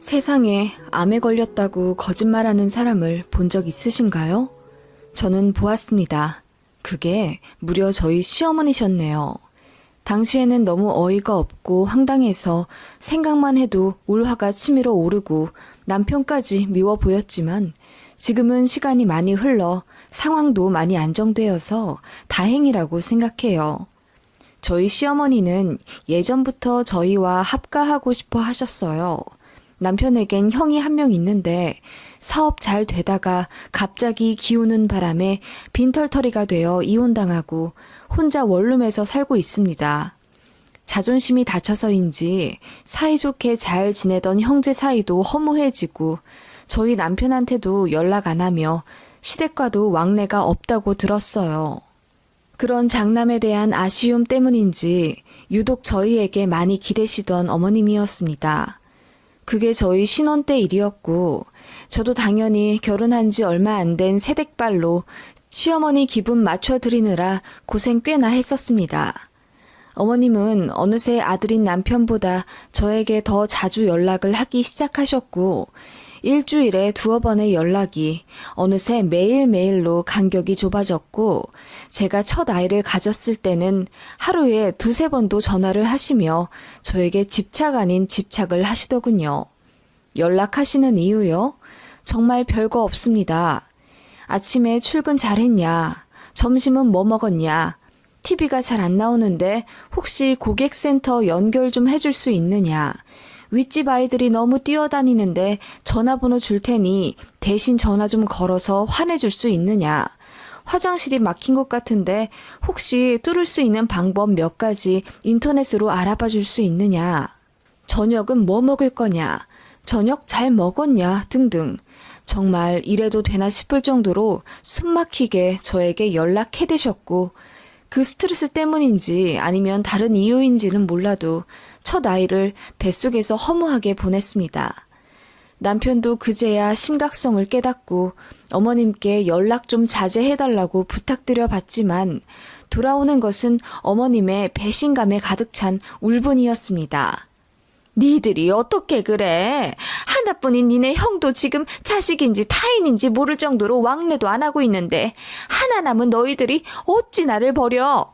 세상에 암에 걸렸다고 거짓말하는 사람을 본 적 있으신가요? 저는 보았습니다. 그게 무려 저희 시어머니셨네요. 당시에는 너무 어이가 없고 황당해서 생각만 해도 울화가 치밀어 오르고 남편까지 미워 보였지만 지금은 시간이 많이 흘러 상황도 많이 안정되어서 다행이라고 생각해요. 저희 시어머니는 예전부터 저희와 합가하고 싶어 하셨어요. 남편에겐 형이 한 명 있는데 사업 잘 되다가 갑자기 기우는 바람에 빈털터리가 되어 이혼당하고 혼자 원룸에서 살고 있습니다. 자존심이 다쳐서인지 사이좋게 잘 지내던 형제 사이도 허무해지고 저희 남편한테도 연락 안 하며 시댁과도 왕래가 없다고 들었어요. 그런 장남에 대한 아쉬움 때문인지 유독 저희에게 많이 기대시던 어머님이었습니다. 그게 저희 신혼 때 일이었고 저도 당연히 결혼한 지 얼마 안 된 새댁발로 시어머니 기분 맞춰드리느라 고생 꽤나 했었습니다. 어머님은 어느새 아들인 남편보다 저에게 더 자주 연락을 하기 시작하셨고 일주일에 2번의 연락이 어느새 매일매일로 간격이 좁아졌고 제가 첫 아이를 가졌을 때는 하루에 2-3번도 전화를 하시며 저에게 집착 아닌 집착을 하시더군요. 연락하시는 이유요? 정말 별거 없습니다. 아침에 출근 잘했냐? 점심은 뭐 먹었냐? TV가 잘 안 나오는데 혹시 고객센터 연결 좀 해줄 수 있느냐? 윗집 아이들이 너무 뛰어다니는데 전화번호 줄 테니 대신 전화 좀 걸어서 화내줄 수 있느냐? 화장실이 막힌 것 같은데 혹시 뚫을 수 있는 방법 몇 가지 인터넷으로 알아봐 줄 수 있느냐? 저녁은 뭐 먹을 거냐? 저녁 잘 먹었냐? 등등. 정말 이래도 되나 싶을 정도로 숨막히게 저에게 연락해대셨고 그 스트레스 때문인지 아니면 다른 이유인지는 몰라도 첫 아이를 뱃속에서 허무하게 보냈습니다. 남편도 그제야 심각성을 깨닫고 어머님께 연락 좀 자제해달라고 부탁드려 봤지만 돌아오는 것은 어머님의 배신감에 가득 찬 울분이었습니다. 니들이 어떻게 그래? 하나뿐인 니네 형도 지금 자식인지 타인인지 모를 정도로 왕래도 안 하고 있는데 하나 남은 너희들이 어찌 나를 버려?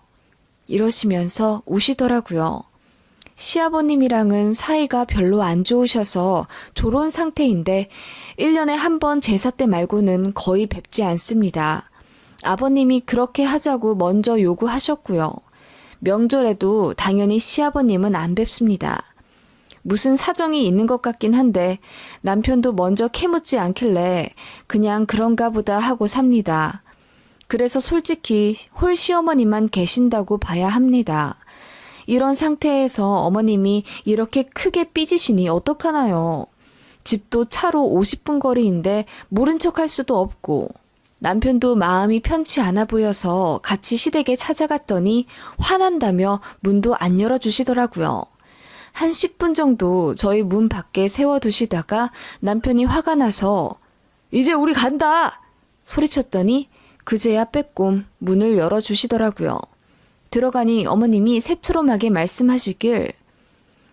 이러시면서 우시더라고요. 시아버님이랑은 사이가 별로 안 좋으셔서 졸혼 상태인데 1년에 한 번 제사 때 말고는 거의 뵙지 않습니다. 아버님이 그렇게 하자고 먼저 요구하셨고요. 명절에도 당연히 시아버님은 안 뵙습니다. 무슨 사정이 있는 것 같긴 한데 남편도 먼저 캐묻지 않길래 그냥 그런가 보다 하고 삽니다. 그래서 솔직히 홀 시어머니만 계신다고 봐야 합니다. 이런 상태에서 어머님이 이렇게 크게 삐지시니 어떡하나요? 집도 차로 50분 거리인데 모른 척할 수도 없고 남편도 마음이 편치 않아 보여서 같이 시댁에 찾아갔더니 화난다며 문도 안 열어주시더라고요. 한 10분 정도 저희 문 밖에 세워두시다가 남편이 화가 나서 이제 우리 간다! 소리쳤더니 그제야 빼꼼 문을 열어주시더라고요. 들어가니 어머님이 새초롬하게 말씀하시길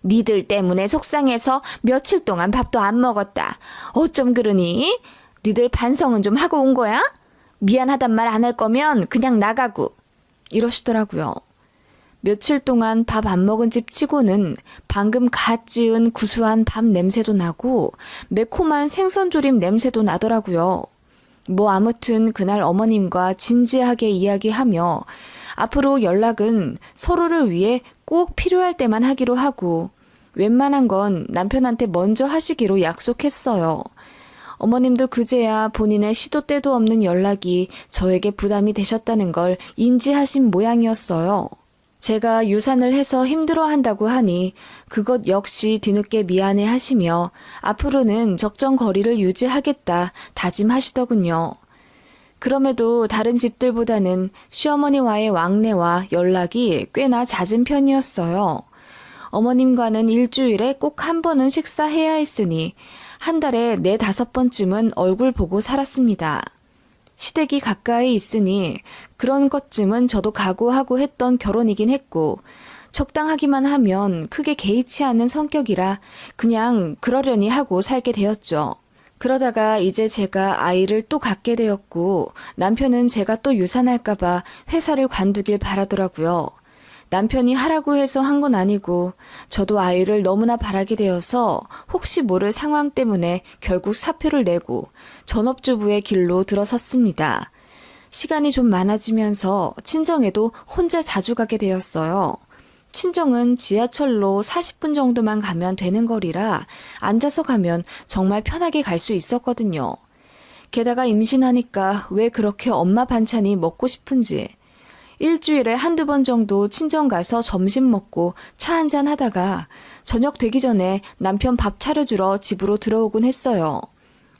니들 때문에 속상해서 며칠 동안 밥도 안 먹었다. 어쩜 그러니? 니들 반성은 좀 하고 온 거야? 미안하단 말 안 할 거면 그냥 나가고 이러시더라고요. 며칠 동안 밥 안 먹은 집 치고는 방금 갓 지은 구수한 밥 냄새도 나고 매콤한 생선조림 냄새도 나더라고요. 뭐 아무튼 그날 어머님과 진지하게 이야기하며 앞으로 연락은 서로를 위해 꼭 필요할 때만 하기로 하고 웬만한 건 남편한테 먼저 하시기로 약속했어요. 어머님도 그제야 본인의 시도 때도 없는 연락이 저에게 부담이 되셨다는 걸 인지하신 모양이었어요. 제가 유산을 해서 힘들어한다고 하니 그것 역시 뒤늦게 미안해 하시며 앞으로는 적정 거리를 유지하겠다 다짐하시더군요. 그럼에도 다른 집들보다는 시어머니와의 왕래와 연락이 꽤나 잦은 편이었어요. 어머님과는 일주일에 꼭 한 번은 식사해야 했으니 한 달에 4-5번쯤은 얼굴 보고 살았습니다. 시댁이 가까이 있으니 그런 것쯤은 저도 각오하고 했던 결혼이긴 했고 적당하기만 하면 크게 개의치 않는 성격이라 그냥 그러려니 하고 살게 되었죠. 그러다가 이제 제가 아이를 또 갖게 되었고 남편은 제가 또 유산할까봐 회사를 관두길 바라더라고요. 남편이 하라고 해서 한 건 아니고 저도 아이를 너무나 바라게 되어서 혹시 모를 상황 때문에 결국 사표를 내고 전업주부의 길로 들어섰습니다. 시간이 좀 많아지면서 친정에도 혼자 자주 가게 되었어요. 친정은 지하철로 40분 정도만 가면 되는 거리라 앉아서 가면 정말 편하게 갈 수 있었거든요. 게다가 임신하니까 왜 그렇게 엄마 반찬이 먹고 싶은지 일주일에 한두 번 정도 친정 가서 점심 먹고 차 한잔 하다가 저녁 되기 전에 남편 밥 차려주러 집으로 들어오곤 했어요.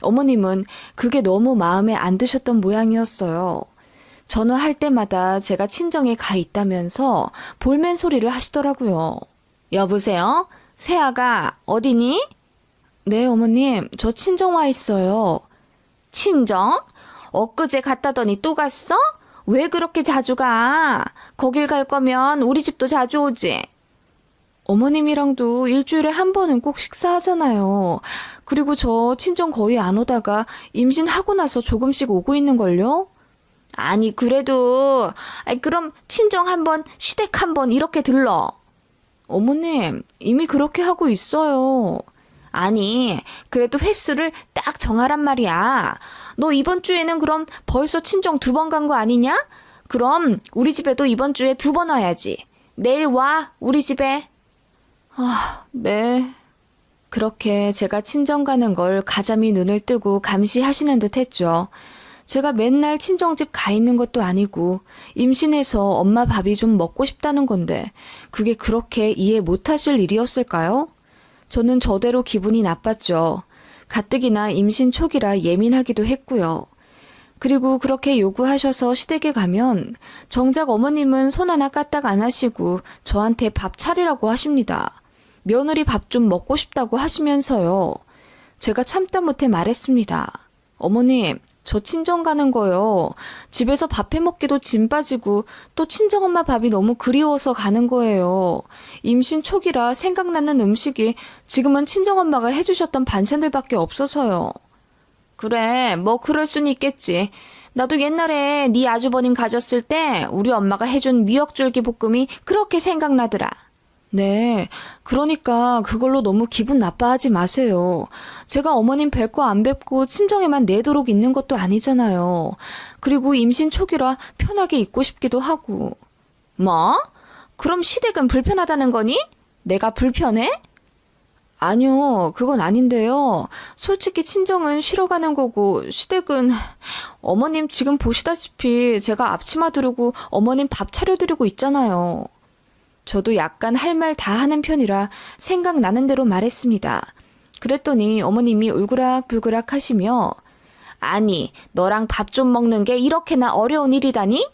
어머님은 그게 너무 마음에 안 드셨던 모양이었어요. 전화할 때마다 제가 친정에 가 있다면서 볼멘 소리를 하시더라고요. 여보세요? 세아가 어디니? 네, 어머님. 저 친정 와 있어요. 친정? 엊그제 갔다더니 또 갔어? 왜 그렇게 자주 가? 거길 갈 거면 우리 집도 자주 오지. 어머님이랑도 일주일에 한 번은 꼭 식사하잖아요. 그리고 저 친정 거의 안 오다가 임신하고 나서 조금씩 오고 있는걸요? 아니 그래도 그럼 친정 한 번, 시댁 한 번 이렇게 들러. 어머님 이미 그렇게 하고 있어요. 아니 그래도 횟수를 딱 정하란 말이야. 너 이번 주에는 그럼 벌써 친정 2번 간 거 아니냐? 그럼 우리 집에도 이번 주에 2번 와야지. 내일 와 우리 집에. 아, 네. 그렇게 제가 친정 가는 걸 가자미 눈을 뜨고 감시하시는 듯 했죠. 제가 맨날 친정집 가 있는 것도 아니고 임신해서 엄마 밥이 좀 먹고 싶다는 건데 그게 그렇게 이해 못하실 일이었을까요? 저는 저대로 기분이 나빴죠. 가뜩이나 임신 초기라 예민하기도 했고요. 그리고 그렇게 요구하셔서 시댁에 가면 정작 어머님은 손 하나 까딱 안 하시고 저한테 밥 차리라고 하십니다. 며느리 밥 좀 먹고 싶다고 하시면서요. 제가 참다 못해 말했습니다. 어머님, 저 친정 가는 거요. 집에서 밥 해먹기도 짐 빠지고 또 친정엄마 밥이 너무 그리워서 가는 거예요. 임신 초기라 생각나는 음식이 지금은 친정엄마가 해주셨던 반찬들밖에 없어서요. 그래, 뭐 그럴 순 있겠지. 나도 옛날에 네 아주버님 가졌을 때 우리 엄마가 해준 미역줄기 볶음이 그렇게 생각나더라. 네, 그러니까 그걸로 너무 기분 나빠하지 마세요. 제가 어머님 뵐 거 안 뵙고 친정에만 내도록 있는 것도 아니잖아요. 그리고 임신 초기라 편하게 있고 싶기도 하고. 뭐? 그럼 시댁은 불편하다는 거니? 내가 불편해? 아니요, 그건 아닌데요. 솔직히 친정은 쉬러 가는 거고 시댁은 어머님 지금 보시다시피 제가 앞치마 두르고 어머님 밥 차려드리고 있잖아요. 저도 약간 할 말 다 하는 편이라 생각나는 대로 말했습니다. 그랬더니 어머님이 울그락불그락 하시며 아니 너랑 밥 좀 먹는 게 이렇게나 어려운 일이다니?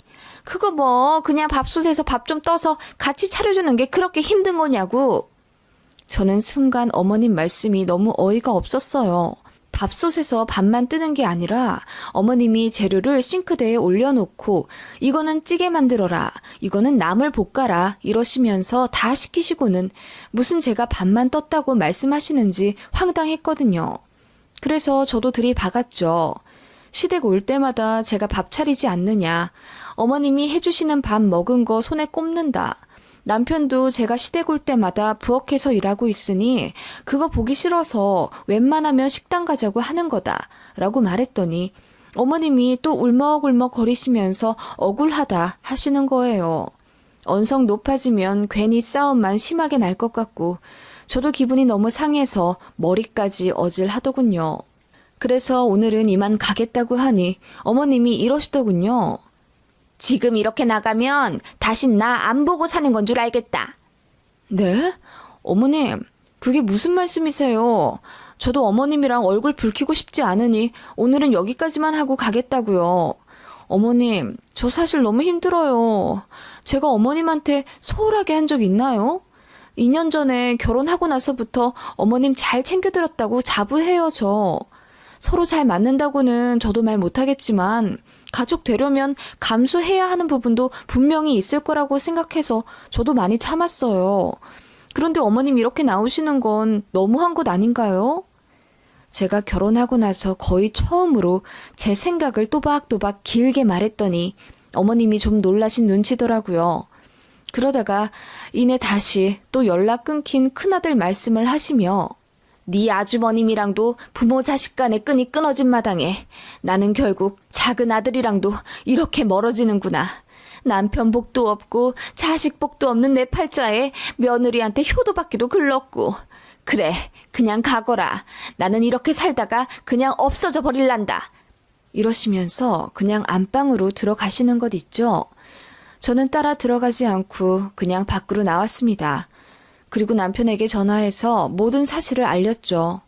그거 뭐 그냥 밥솥에서 밥 좀 떠서 같이 차려주는 게 그렇게 힘든 거냐고. 저는 순간 어머님 말씀이 너무 어이가 없었어요. 밥솥에서 밥만 뜨는 게 아니라 어머님이 재료를 싱크대에 올려놓고 이거는 찌개 만들어라, 이거는 나물 볶아라 이러시면서 다 시키시고는 무슨 제가 밥만 떴다고 말씀하시는지 황당했거든요. 그래서 저도 들이박았죠. 시댁 올 때마다 제가 밥 차리지 않느냐, 어머님이 해주시는 밥 먹은 거 손에 꼽는다, 남편도 제가 시댁 올 때마다 부엌에서 일하고 있으니 그거 보기 싫어서 웬만하면 식당 가자고 하는 거다 라고 말했더니 어머님이 또 울먹울먹 거리시면서 억울하다 하시는 거예요. 언성 높아지면 괜히 싸움만 심하게 날 것 같고 저도 기분이 너무 상해서 머리까지 어질하더군요. 그래서 오늘은 이만 가겠다고 하니 어머님이 이러시더군요. 지금 이렇게 나가면 다신 나 안 보고 사는 건 줄 알겠다. 네? 어머님, 그게 무슨 말씀이세요? 저도 어머님이랑 얼굴 붉히고 싶지 않으니 오늘은 여기까지만 하고 가겠다고요. 어머님, 저 사실 너무 힘들어요. 제가 어머님한테 소홀하게 한 적 있나요? 2년 전에 결혼하고 나서부터 어머님 잘 챙겨드렸다고 자부해요, 저. 서로 잘 맞는다고는 저도 말 못하겠지만 가족 되려면 감수해야 하는 부분도 분명히 있을 거라고 생각해서 저도 많이 참았어요. 그런데 어머님 이렇게 나오시는 건 너무한 것 아닌가요? 제가 결혼하고 나서 거의 처음으로 제 생각을 또박또박 길게 말했더니 어머님이 좀 놀라신 눈치더라고요. 그러다가 이내 다시 또 연락 끊긴 큰아들 말씀을 하시며 네 아주버님이랑도 부모 자식 간의 끈이 끊어진 마당에 나는 결국 작은 아들이랑도 이렇게 멀어지는구나. 남편 복도 없고 자식 복도 없는 내 팔자에 며느리한테 효도받기도 글렀고 그래 그냥 가거라. 나는 이렇게 살다가 그냥 없어져 버릴란다. 이러시면서 그냥 안방으로 들어가시는 것 있죠. 저는 따라 들어가지 않고 그냥 밖으로 나왔습니다. 그리고 남편에게 전화해서 모든 사실을 알렸죠.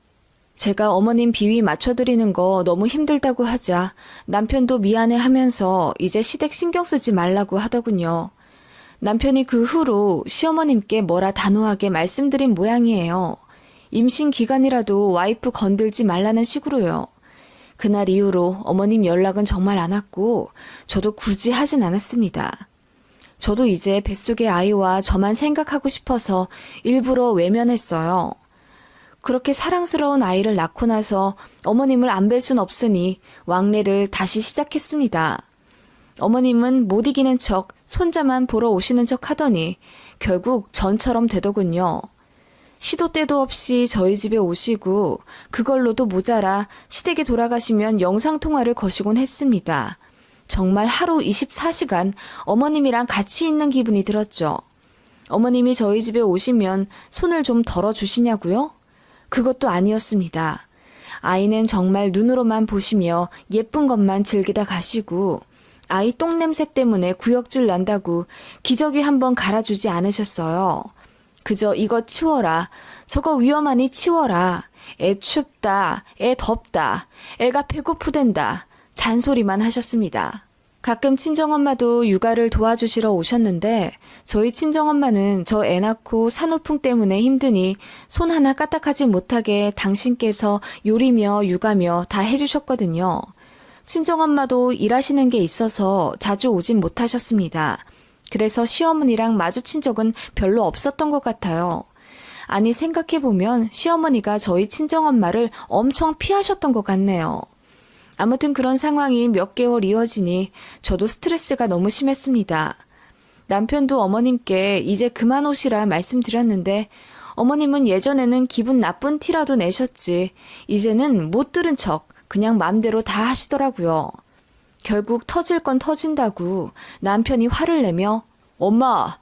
제가 어머님 비위 맞춰드리는 거 너무 힘들다고 하자 남편도 미안해 하면서 이제 시댁 신경 쓰지 말라고 하더군요. 남편이 그 후로 시어머님께 뭐라 단호하게 말씀드린 모양이에요. 임신 기간이라도 와이프 건들지 말라는 식으로요. 그날 이후로 어머님 연락은 정말 안 왔고 저도 굳이 하진 않았습니다. 저도 이제 뱃속의 아이와 저만 생각하고 싶어서 일부러 외면했어요. 그렇게 사랑스러운 아이를 낳고 나서 어머님을 안 뵐 순 없으니 왕래를 다시 시작했습니다. 어머님은 못 이기는 척 손자만 보러 오시는 척 하더니 결국 전처럼 되더군요. 시도 때도 없이 저희 집에 오시고 그걸로도 모자라 시댁에 돌아가시면 영상통화를 거시곤 했습니다. 정말 하루 24시간 어머님이랑 같이 있는 기분이 들었죠. 어머님이 저희 집에 오시면 손을 좀 덜어주시냐고요? 그것도 아니었습니다. 아이는 정말 눈으로만 보시며 예쁜 것만 즐기다 가시고 아이 똥냄새 때문에 구역질 난다고 기저귀 한번 갈아주지 않으셨어요. 그저 이거 치워라, 저거 위험하니 치워라, 애 춥다, 애 덥다, 애가 배고프댄다 잔소리만 하셨습니다. 가끔 친정엄마도 육아를 도와주시러 오셨는데 저희 친정엄마는 저 애 낳고 산후풍 때문에 힘드니 손 하나 까딱하지 못하게 당신께서 요리며 육아며 다 해주셨거든요. 친정엄마도 일하시는 게 있어서 자주 오진 못하셨습니다. 그래서 시어머니랑 마주친 적은 별로 없었던 것 같아요. 아니 생각해보면 시어머니가 저희 친정엄마를 엄청 피하셨던 것 같네요. 아무튼 그런 상황이 몇 개월 이어지니 저도 스트레스가 너무 심했습니다. 남편도 어머님께 이제 그만 오시라 말씀드렸는데 어머님은 예전에는 기분 나쁜 티라도 내셨지 이제는 못 들은 척 그냥 맘대로 다 하시더라고요. 결국 터질 건 터진다고 남편이 화를 내며 엄마,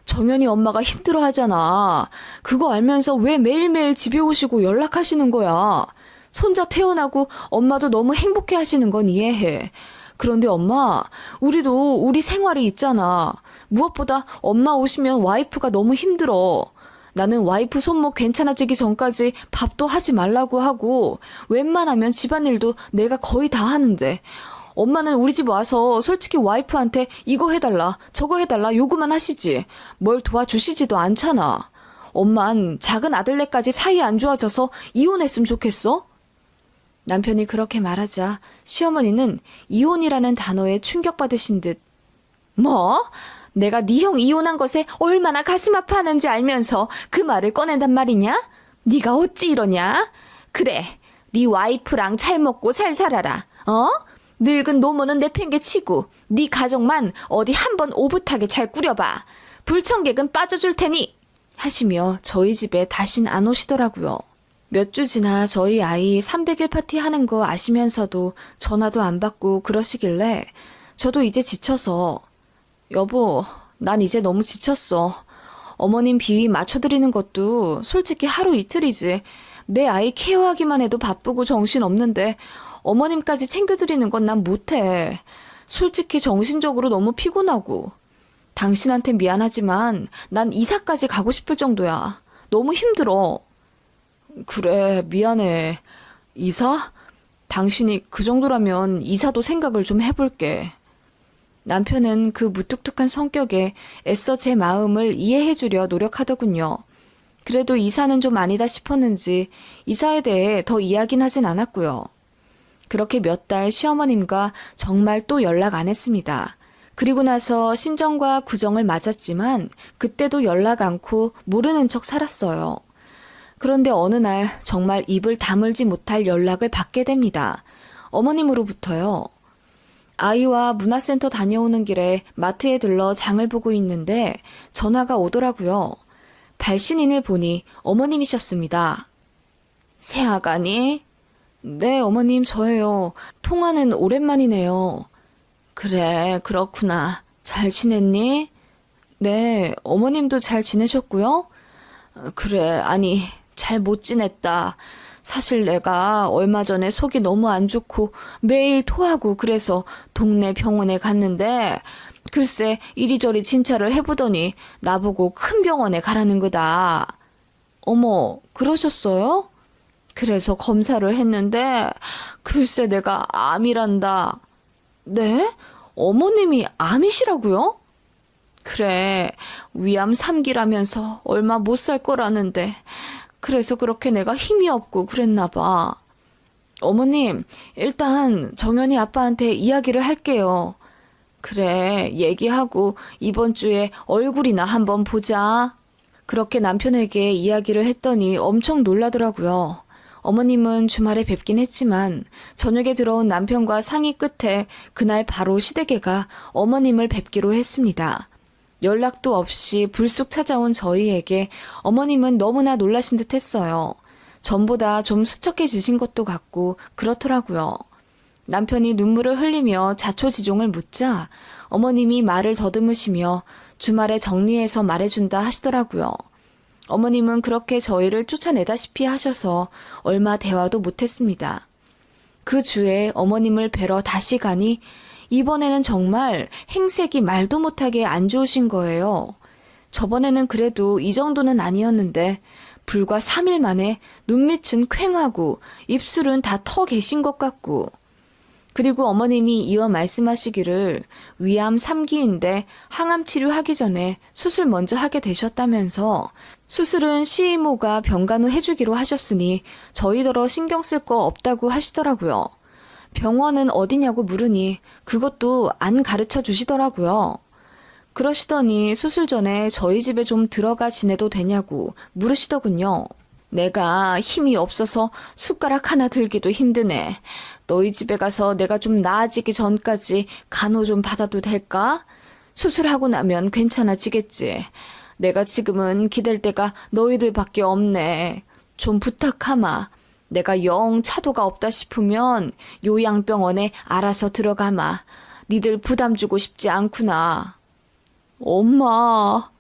정연이 엄마가 힘들어 하잖아. 그거 알면서 왜 매일매일 집에 오시고 연락하시는 거야. 손자 태어나고 엄마도 너무 행복해 하시는 건 이해해. 그런데 엄마, 우리도 우리 생활이 있잖아. 무엇보다 엄마 오시면 와이프가 너무 힘들어. 나는 와이프 손목 괜찮아지기 전까지 밥도 하지 말라고 하고 웬만하면 집안일도 내가 거의 다 하는데 엄마는 우리 집 와서 솔직히 와이프한테 이거 해달라 저거 해달라 요구만 하시지 뭘 도와주시지도 않잖아. 엄만 작은 아들네까지 사이 안 좋아져서 이혼했으면 좋겠어? 남편이 그렇게 말하자 시어머니는 이혼이라는 단어에 충격받으신 듯 뭐? 내가 네 형 이혼한 것에 얼마나 가슴 아파하는지 알면서 그 말을 꺼낸단 말이냐? 네가 어찌 이러냐? 그래, 네 와이프랑 잘 먹고 잘 살아라. 어? 늙은 노모는 내팽개치고 네 가정만 어디 한번 오붓하게 잘 꾸려봐. 불청객은 빠져줄 테니 하시며 저희 집에 다신 안 오시더라고요. 몇 주 지나 저희 아이 300일 파티 하는 거 아시면서도 전화도 안 받고 그러시길래 저도 이제 지쳐서 여보, 난 이제 너무 지쳤어. 어머님 비위 맞춰드리는 것도 솔직히 하루 이틀이지. 내 아이 케어하기만 해도 바쁘고 정신없는데 어머님까지 챙겨드리는 건 난 못해. 솔직히 정신적으로 너무 피곤하고. 당신한테 미안하지만 난 이사까지 가고 싶을 정도야. 너무 힘들어. 그래, 미안해. 이사? 당신이 그 정도라면 이사도 생각을 좀 해볼게. 남편은 그 무뚝뚝한 성격에 애써 제 마음을 이해해주려 노력하더군요. 그래도 이사는 좀 아니다 싶었는지 이사에 대해 더 이야기는 하진 않았고요. 그렇게 몇 달 시어머님과 정말 또 연락 안 했습니다. 그리고 나서 신정과 구정을 맞았지만 그때도 연락 않고 모르는 척 살았어요. 그런데 어느 날 정말 입을 다물지 못할 연락을 받게 됩니다. 어머님으로부터요. 아이와 문화센터 다녀오는 길에 마트에 들러 장을 보고 있는데 전화가 오더라고요. 발신인을 보니 어머님이셨습니다. 새아가니? 네, 어머님 저예요. 통화는 오랜만이네요. 그래, 그렇구나. 잘 지냈니? 네, 어머님도 잘 지내셨고요? 그래, 아니, 잘 못 지냈다. 사실 내가 얼마 전에 속이 너무 안 좋고 매일 토하고 그래서 동네 병원에 갔는데 글쎄 이리저리 진찰을 해보더니 나보고 큰 병원에 가라는 거다. 어머, 그러셨어요? 그래서 검사를 했는데 글쎄 내가 암이란다. 네? 어머님이 암이시라고요? 그래, 위암 3기라면서 얼마 못 살 거라는데 그래서 그렇게 내가 힘이 없고 그랬나 봐. 어머님, 일단 정연이 아빠한테 이야기를 할게요. 그래, 얘기하고 이번 주에 얼굴이나 한번 보자. 그렇게 남편에게 이야기를 했더니 엄청 놀라더라고요. 어머님은 주말에 뵙긴 했지만 저녁에 들어온 남편과 상의 끝에 그날 바로 시댁에가 어머님을 뵙기로 했습니다. 연락도 없이 불쑥 찾아온 저희에게 어머님은 너무나 놀라신 듯 했어요. 전보다 좀 수척해지신 것도 같고 그렇더라고요. 남편이 눈물을 흘리며 자초지종을 묻자 어머님이 말을 더듬으시며 주말에 정리해서 말해준다 하시더라고요. 어머님은 그렇게 저희를 쫓아내다시피 하셔서 얼마 대화도 못했습니다. 그 주에 어머님을 뵈러 다시 가니 이번에는 정말 행색이 말도 못하게 안 좋으신 거예요. 저번에는 그래도 이 정도는 아니었는데 불과 3일 만에 눈밑은 퀭하고 입술은 다 터 계신 것 같고 그리고 어머님이 이어 말씀하시기를 위암 3기인데 항암 치료하기 전에 수술 먼저 하게 되셨다면서 수술은 시이모가 병간 후 해주기로 하셨으니 저희더러 신경 쓸 거 없다고 하시더라고요. 병원은 어디냐고 물으니 그것도 안 가르쳐 주시더라고요. 그러시더니 수술 전에 저희 집에 좀 들어가 지내도 되냐고 물으시더군요. 내가 힘이 없어서 숟가락 하나 들기도 힘드네. 너희 집에 가서 내가 좀 나아지기 전까지 간호 좀 받아도 될까? 수술하고 나면 괜찮아지겠지. 내가 지금은 기댈 데가 너희들밖에 없네. 좀 부탁하마. 내가 영 차도가 없다 싶으면 요양병원에 알아서 들어가마. 니들 부담 주고 싶지 않구나. 엄마.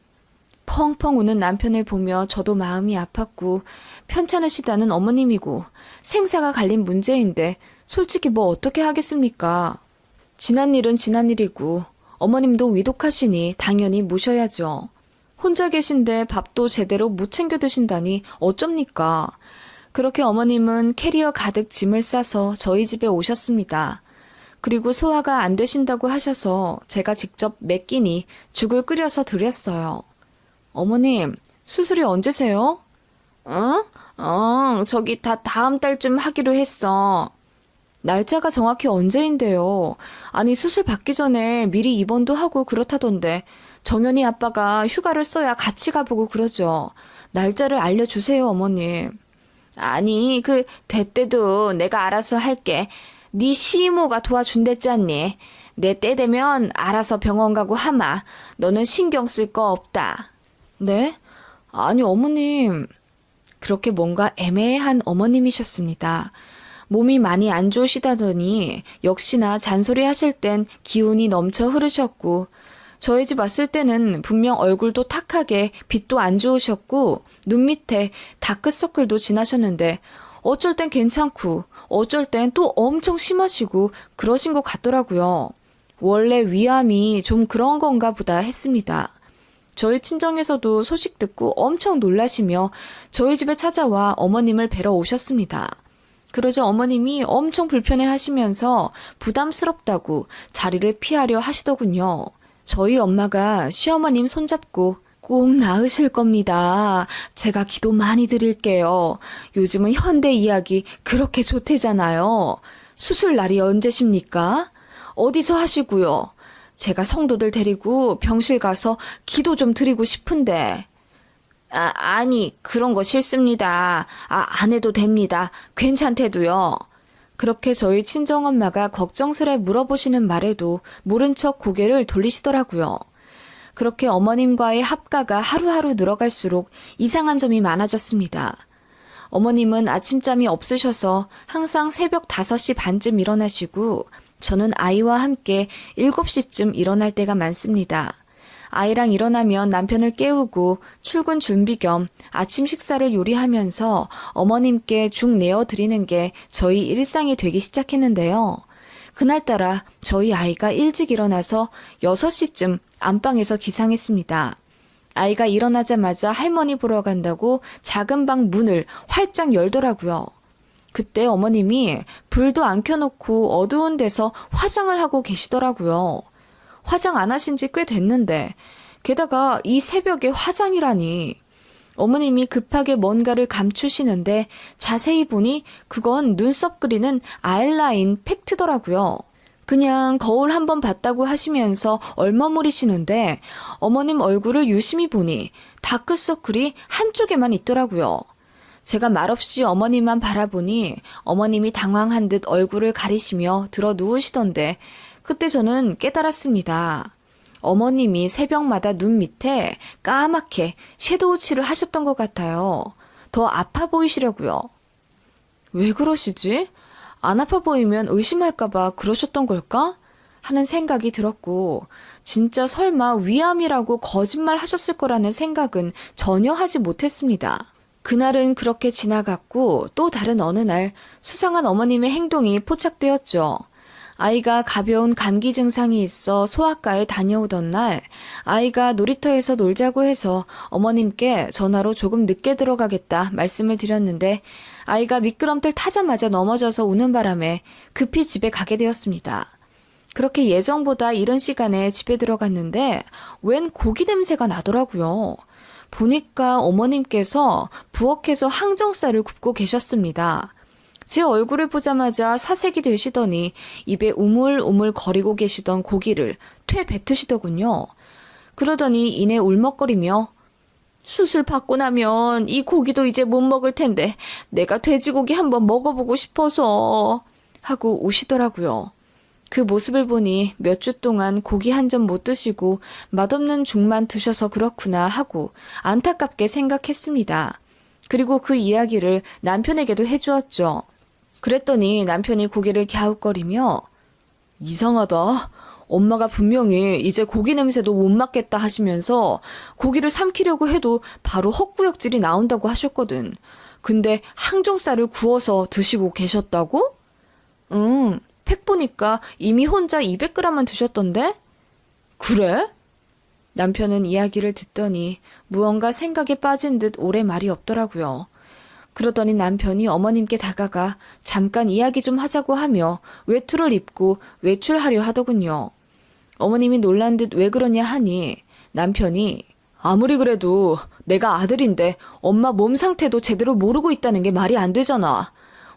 펑펑 우는 남편을 보며 저도 마음이 아팠고 편찮으시다는 어머님이고 생사가 갈린 문제인데 솔직히 뭐 어떻게 하겠습니까? 지난 일은 지난 일이고 어머님도 위독하시니 당연히 모셔야죠. 혼자 계신데 밥도 제대로 못 챙겨 드신다니 어쩝니까? 그렇게 어머님은 캐리어 가득 짐을 싸서 저희 집에 오셨습니다. 그리고 소화가 안 되신다고 하셔서 제가 직접 몇 끼니 죽을 끓여서 드렸어요. 어머님, 수술이 언제세요? 저기 다 다음 달쯤 하기로 했어. 날짜가 정확히 언제인데요? 아니, 수술 받기 전에 미리 입원도 하고 그렇다던데 정연이 아빠가 휴가를 써야 같이 가보고 그러죠. 날짜를 알려주세요, 어머님. 아니, 될 때도 내가 알아서 할게. 네 시이모가 도와준댔잖니. 내 때 되면 알아서 병원 가고 하마. 너는 신경 쓸 거 없다. 네? 아니, 어머님. 그렇게 뭔가 애매한 어머님이셨습니다. 몸이 많이 안 좋으시다더니 역시나 잔소리 하실 땐 기운이 넘쳐 흐르셨고 저희 집 왔을 때는 분명 얼굴도 탁하게 빛도 안 좋으셨고 눈 밑에 다크서클도 지나셨는데 어쩔 땐 괜찮고 어쩔 땐 또 엄청 심하시고 그러신 것 같더라고요. 원래 위암이 좀 그런 건가 보다 했습니다. 저희 친정에서도 소식 듣고 엄청 놀라시며 저희 집에 찾아와 어머님을 뵈러 오셨습니다. 그러자 어머님이 엄청 불편해 하시면서 부담스럽다고 자리를 피하려 하시더군요. 저희 엄마가 시어머님 손잡고 꼭 나으실 겁니다. 제가 기도 많이 드릴게요. 요즘은 현대 의학이 그렇게 좋대잖아요. 수술 날이 언제십니까? 어디서 하시고요? 제가 성도들 데리고 병실 가서 기도 좀 드리고 싶은데. 아니, 그런 거 싫습니다. 안 해도 됩니다. 괜찮대도요. 그렇게 저희 친정엄마가 걱정스레 물어보시는 말에도 모른 척 고개를 돌리시더라고요. 그렇게 어머님과의 합가가 하루하루 늘어갈수록 이상한 점이 많아졌습니다. 어머님은 아침잠이 없으셔서 항상 새벽 5시 반쯤 일어나시고 저는 아이와 함께 7시쯤 일어날 때가 많습니다. 아이랑 일어나면 남편을 깨우고 출근 준비 겸 아침 식사를 요리하면서 어머님께 죽 내어드리는 게 저희 일상이 되기 시작했는데요. 그날따라 저희 아이가 일찍 일어나서 6시쯤 안방에서 기상했습니다. 아이가 일어나자마자 할머니 보러 간다고 작은 방 문을 활짝 열더라고요. 그때 어머님이 불도 안 켜놓고 어두운 데서 화장을 하고 계시더라고요. 화장 안 하신 지 꽤 됐는데 게다가 이 새벽에 화장이라니. 어머님이 급하게 뭔가를 감추시는데 자세히 보니 그건 눈썹 그리는 아이라인 팩트더라고요. 그냥 거울 한번 봤다고 하시면서 얼머무리시는데 어머님 얼굴을 유심히 보니 다크서클이 한쪽에만 있더라고요. 제가 말없이 어머님만 바라보니 어머님이 당황한 듯 얼굴을 가리시며 들어 누우시던데 그때 저는 깨달았습니다. 어머님이 새벽마다 눈 밑에 까맣게 섀도우 칠을 하셨던 것 같아요. 더 아파 보이시려고요. 왜 그러시지? 안 아파 보이면 의심할까봐 그러셨던 걸까? 하는 생각이 들었고 진짜 설마 위암이라고 거짓말 하셨을 거라는 생각은 전혀 하지 못했습니다. 그날은 그렇게 지나갔고 또 다른 어느 날 수상한 어머님의 행동이 포착되었죠. 아이가 가벼운 감기 증상이 있어 소아과에 다녀오던 날 아이가 놀이터에서 놀자고 해서 어머님께 전화로 조금 늦게 들어가겠다 말씀을 드렸는데 아이가 미끄럼틀 타자마자 넘어져서 우는 바람에 급히 집에 가게 되었습니다. 그렇게 예정보다 이른 시간에 집에 들어갔는데 웬 고기 냄새가 나더라고요. 보니까 어머님께서 부엌에서 항정살을 굽고 계셨습니다. 제 얼굴을 보자마자 사색이 되시더니 입에 우물우물 거리고 계시던 고기를 퇴 뱉으시더군요. 그러더니 이내 울먹거리며 수술 받고 나면 이 고기도 이제 못 먹을 텐데 내가 돼지고기 한번 먹어보고 싶어서 하고 우시더라고요. 그 모습을 보니 몇 주 동안 고기 한 점 못 드시고 맛없는 죽만 드셔서 그렇구나 하고 안타깝게 생각했습니다. 그리고 그 이야기를 남편에게도 해주었죠. 그랬더니 남편이 고개를 갸웃거리며 이상하다. 엄마가 분명히 이제 고기 냄새도 못 맡겠다 하시면서 고기를 삼키려고 해도 바로 헛구역질이 나온다고 하셨거든. 근데 항정살을 구워서 드시고 계셨다고? 팩 보니까 이미 혼자 200g만 드셨던데? 그래? 남편은 이야기를 듣더니 무언가 생각에 빠진 듯 오래 말이 없더라고요. 그러더니 남편이 어머님께 다가가 잠깐 이야기 좀 하자고 하며 외투를 입고 외출하려 하더군요. 어머님이 놀란 듯 왜 그러냐 하니 남편이 아무리 그래도 내가 아들인데 엄마 몸 상태도 제대로 모르고 있다는 게 말이 안 되잖아.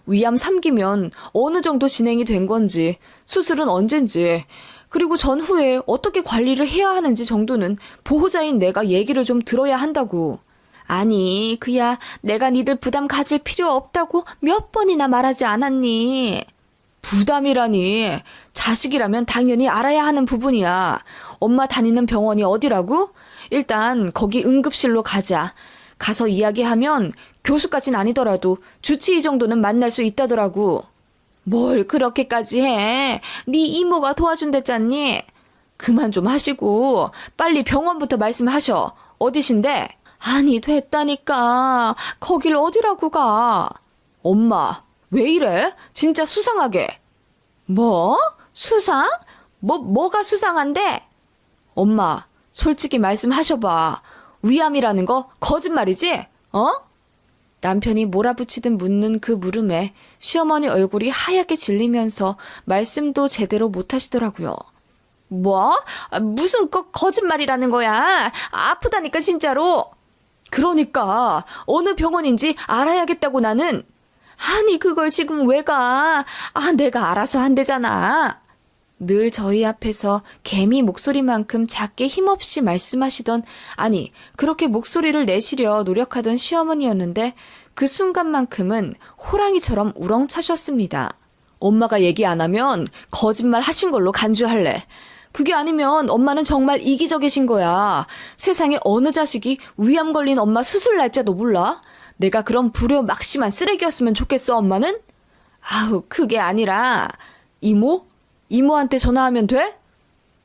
위암 3기면 어느 정도 진행이 된 건지, 수술은 언젠지, 그리고 전후에 어떻게 관리를 해야 하는지 정도는 보호자인 내가 얘기를 좀 들어야 한다고. 아니, 그야 내가 니들 부담 가질 필요 없다고 몇 번이나 말하지 않았니? 부담이라니. 자식이라면 당연히 알아야 하는 부분이야. 엄마 다니는 병원이 어디라고? 일단 거기 응급실로 가자. 가서 이야기하면 교수까진 아니더라도 주치의 정도는 만날 수 있다더라고. 뭘 그렇게까지 해? 네 이모가 도와준댔잖니? 그만 좀 하시고 빨리 병원부터 말씀하셔. 어디신데? 아니 됐다니까. 거길 어디라고 가? 엄마 왜 이래? 진짜 수상하게. 뭐? 수상? 뭐가 수상한데? 엄마 솔직히 말씀하셔봐. 위암이라는 거 거짓말이지? 어? 남편이 몰아붙이듯 묻는 그 물음에 시어머니 얼굴이 하얗게 질리면서 말씀도 제대로 못하시더라고요. 뭐? 무슨 거짓말이라는 거야? 아프다니까 진짜로. 그러니까 어느 병원인지 알아야겠다고 나는. 아니, 그걸 지금 왜 가? 아, 내가 알아서 한대잖아. 늘 저희 앞에서 개미 목소리만큼 작게 힘없이 말씀하시던, 아니, 그렇게 목소리를 내시려 노력하던 시어머니였는데 그 순간만큼은 호랑이처럼 우렁차셨습니다. 엄마가 얘기 안 하면 거짓말 하신 걸로 간주할래. 그게 아니면 엄마는 정말 이기적이신 거야. 세상에 어느 자식이 위암 걸린 엄마 수술 날짜도 몰라? 내가 그런 불효 막심한 쓰레기였으면 좋겠어, 엄마는? 아우, 그게 아니라, 이모? 이모한테 전화하면 돼?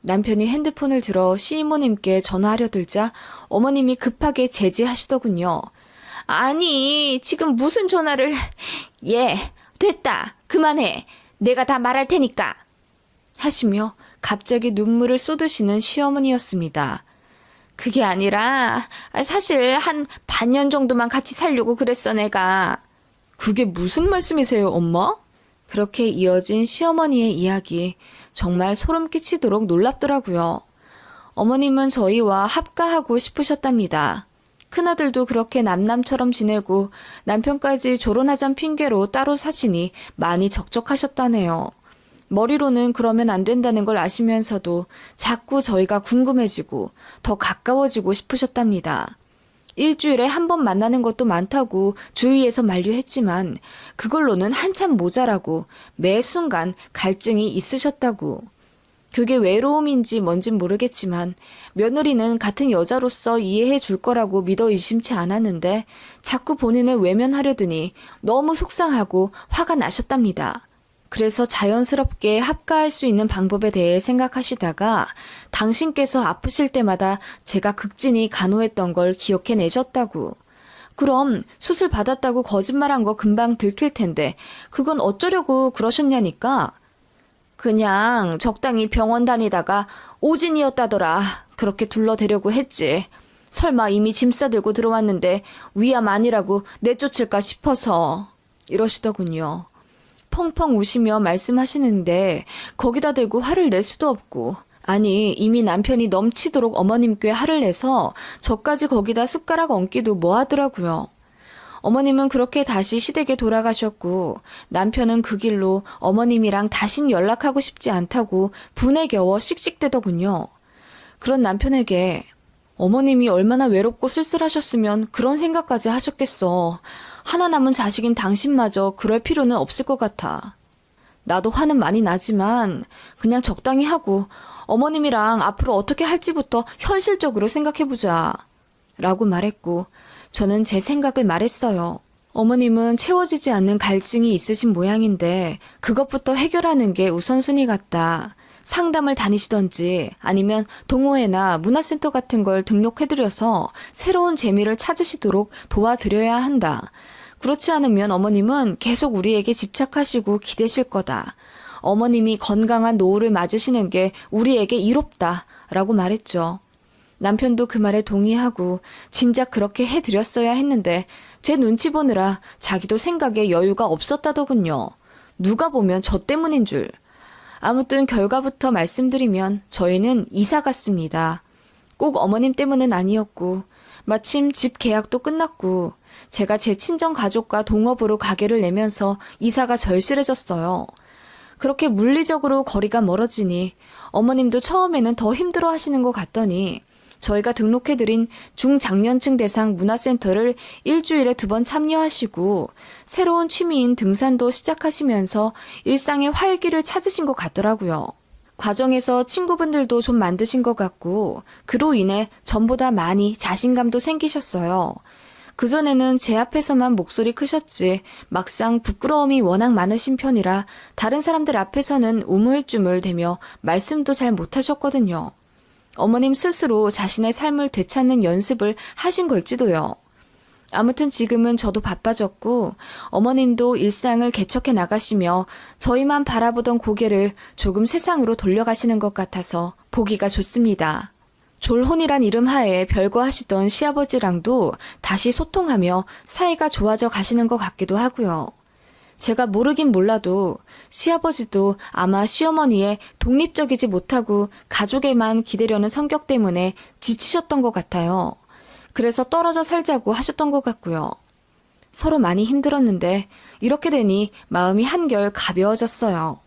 남편이 핸드폰을 들어 시이모님께 전화하려 들자 어머님이 급하게 제지하시더군요. 아니, 지금 무슨 전화를... 예, 됐다. 그만해. 내가 다 말할 테니까. 하시며 갑자기 눈물을 쏟으시는 시어머니였습니다. 그게 아니라 사실 한 반년 정도만 같이 살려고 그랬어, 내가. 그게 무슨 말씀이세요, 엄마? 그렇게 이어진 시어머니의 이야기 정말 소름 끼치도록 놀랍더라고요. 어머님은 저희와 합가하고 싶으셨답니다. 큰아들도 그렇게 남남처럼 지내고 남편까지 결혼하잔 핑계로 따로 사시니 많이 적적하셨다네요. 머리로는 그러면 안 된다는 걸 아시면서도 자꾸 저희가 궁금해지고 더 가까워지고 싶으셨답니다. 일주일에 한 번 만나는 것도 많다고 주위에서 만류했지만 그걸로는 한참 모자라고 매 순간 갈증이 있으셨다고. 그게 외로움인지 뭔진 모르겠지만 며느리는 같은 여자로서 이해해 줄 거라고 믿어 의심치 않았는데 자꾸 본인을 외면하려더니 너무 속상하고 화가 나셨답니다. 그래서 자연스럽게 합가할 수 있는 방법에 대해 생각하시다가 당신께서 아프실 때마다 제가 극진히 간호했던 걸 기억해내셨다고. 그럼 수술 받았다고 거짓말한 거 금방 들킬 텐데 그건 어쩌려고 그러셨냐니까. 그냥 적당히 병원 다니다가 오진이었다더라. 그렇게 둘러대려고 했지. 설마 이미 짐 싸들고 들어왔는데 위암 아니라고 내쫓을까 싶어서. 이러시더군요. 펑펑 우시며 말씀하시는데 거기다 대고 화를 낼 수도 없고, 아니 이미 남편이 넘치도록 어머님께 화를 내서 저까지 거기다 숟가락 얹기도 뭐하더라고요. 어머님은 그렇게 다시 시댁에 돌아가셨고 남편은 그 길로 어머님이랑 다신 연락하고 싶지 않다고 분에 겨워 씩씩대더군요. 그런 남편에게 어머님이 얼마나 외롭고 쓸쓸하셨으면 그런 생각까지 하셨겠어. 하나 남은 자식인 당신마저 그럴 필요는 없을 것 같아. 나도 화는 많이 나지만 그냥 적당히 하고 어머님이랑 앞으로 어떻게 할지부터 현실적으로 생각해보자. 라고 말했고 저는 제 생각을 말했어요. 어머님은 채워지지 않는 갈증이 있으신 모양인데 그것부터 해결하는 게 우선순위 같다. 상담을 다니시던지 아니면 동호회나 문화센터 같은 걸 등록해드려서 새로운 재미를 찾으시도록 도와드려야 한다. 그렇지 않으면 어머님은 계속 우리에게 집착하시고 기대실 거다. 어머님이 건강한 노후를 맞으시는 게 우리에게 이롭다. 라고 말했죠. 남편도 그 말에 동의하고 진작 그렇게 해드렸어야 했는데 제 눈치 보느라 자기도 생각에 여유가 없었다더군요. 누가 보면 저 때문인 줄. 아무튼 결과부터 말씀드리면 저희는 이사 갔습니다. 꼭 어머님 때문은 아니었고 마침 집 계약도 끝났고 제가 제 친정 가족과 동업으로 가게를 내면서 이사가 절실해졌어요. 그렇게 물리적으로 거리가 멀어지니 어머님도 처음에는 더 힘들어 하시는 것 같더니 저희가 등록해드린 중장년층 대상 문화센터를 일주일에 2번 참여하시고 새로운 취미인 등산도 시작하시면서 일상의 활기를 찾으신 것 같더라고요. 과정에서 친구분들도 좀 만드신 것 같고 그로 인해 전보다 많이 자신감도 생기셨어요. 그전에는 제 앞에서만 목소리 크셨지 막상 부끄러움이 워낙 많으신 편이라 다른 사람들 앞에서는 우물쭈물대며 말씀도 잘 못하셨거든요. 어머님 스스로 자신의 삶을 되찾는 연습을 하신 걸지도요. 아무튼 지금은 저도 바빠졌고 어머님도 일상을 개척해 나가시며 저희만 바라보던 고개를 조금 세상으로 돌려가시는 것 같아서 보기가 좋습니다. 졸혼이란 이름 하에 별거 하시던 시아버지랑도 다시 소통하며 사이가 좋아져 가시는 것 같기도 하고요. 제가 모르긴 몰라도 시아버지도 아마 시어머니의 독립적이지 못하고 가족에만 기대려는 성격 때문에 지치셨던 것 같아요. 그래서 떨어져 살자고 하셨던 것 같고요. 서로 많이 힘들었는데 이렇게 되니 마음이 한결 가벼워졌어요.